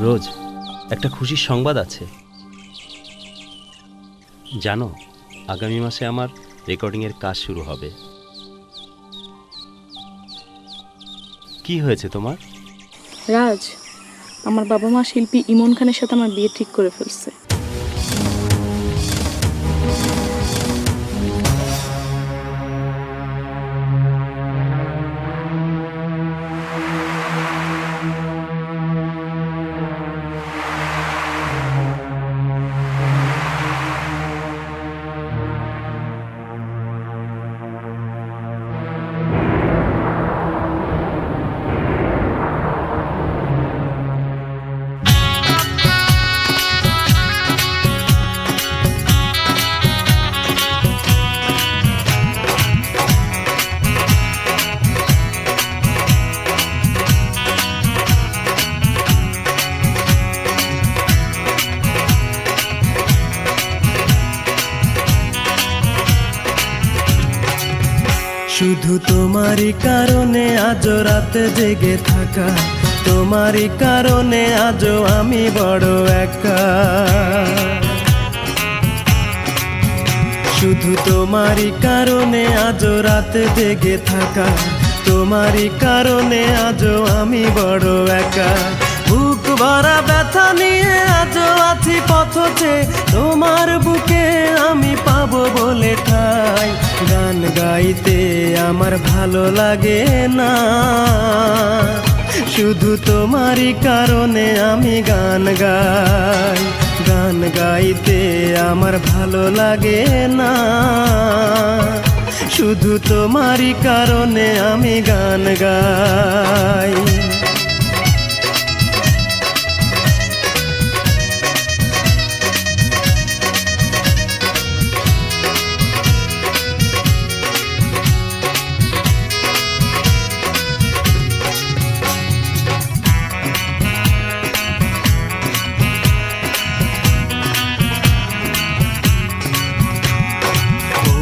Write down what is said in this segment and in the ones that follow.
রোজ, একটা খুশির সংবাদ আছে। জানো, আগামী মাসে আমার রেকর্ডিংয়ের কাজ শুরু হবে। কি হয়েছে তোমার? রাজ, আমার বাবা মা শিল্পী ইমন খানের সাথে আমার বিয়ে ঠিক করে ফেলছে। শুধু তোমারই কারণে আজও রাতে জেগে থাকা, তোমারই কারণে আজও আমি বড় একা। শুধু তোমারই কারণে আজও রাতে জেগে থাকা, তোমারই কারণে আজও আমি বড় একা। বুক ভরা ব্যথা নিয়ে আজও আছি পথে, তোমার বুকে আমি পাবো বলে ঠাই। গান গাইতে আমার ভালো লাগে না, শুধু তোমারই কারণে আমি গান গাই। গান গাইতে আমার ভালো লাগে না, শুধু তোমারই কারণে আমি গান গাই।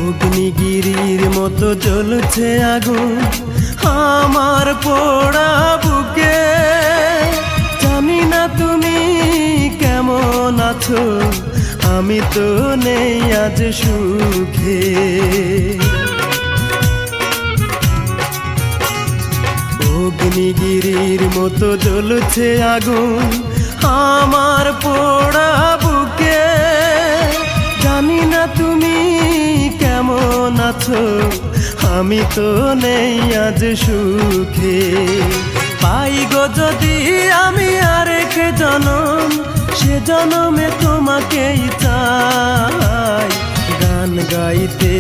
অগ্নিগিরির মতো জ্বলছে আগুন আমার পোড়া বুকে। জানি না তুমি কেমন আছো, আমি তো নেই আজ সুখে। অগ্নিগিরির মতো জ্বলছে আগুন আমার পোড়া বুকে। জানি না তুমি কেমন আছো, আমি তো নেই আজ সুখে। পাই গো যদি আমি আরেক জনম, সে জনমে তোমাকেই চাই। গান গাইতে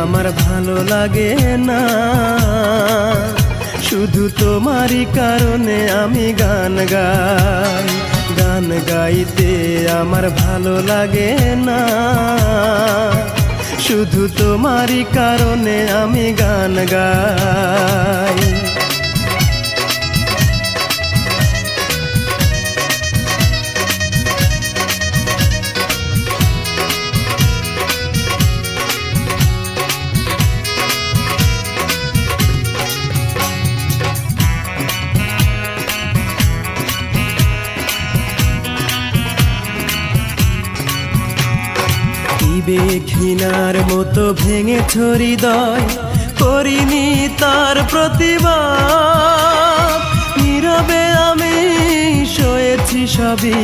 আমার ভালো লাগে না, শুধু তোমারই কারণে আমি গান গাই। গান গাইতে আমার ভালো লাগে না, শুধু তোমারই কারণে আমি গান গাই। ঘৃণার মতো ভেঙেছ হৃদয়, করিনি তার প্রতিবাদ। নীরবে আমি সয়েছি সবই,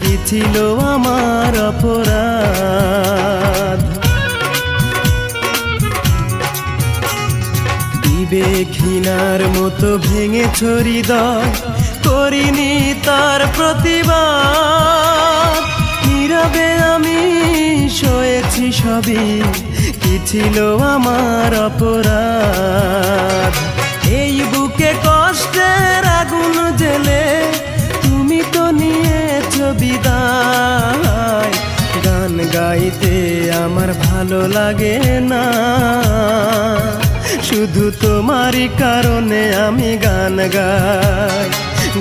কি ছিল আমার অপরাধ। ঘৃণার মতো ভেঙেছ হৃদয়, করিনি তার প্রতিবাদ। নীরবে আমি সয়েছি সবই, কি ছিল আমার অপরাধ। এই বুকে কষ্টের আগুন জেলে তুমি তো নিয়েছ বিদায়। গান গাইতে আমার ভালো লাগে না, শুধু তোমারই কারণে আমি গান গাই।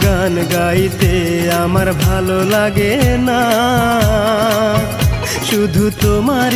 গান গাইতে আমার ভালো লাগে না, শুধু তোমারই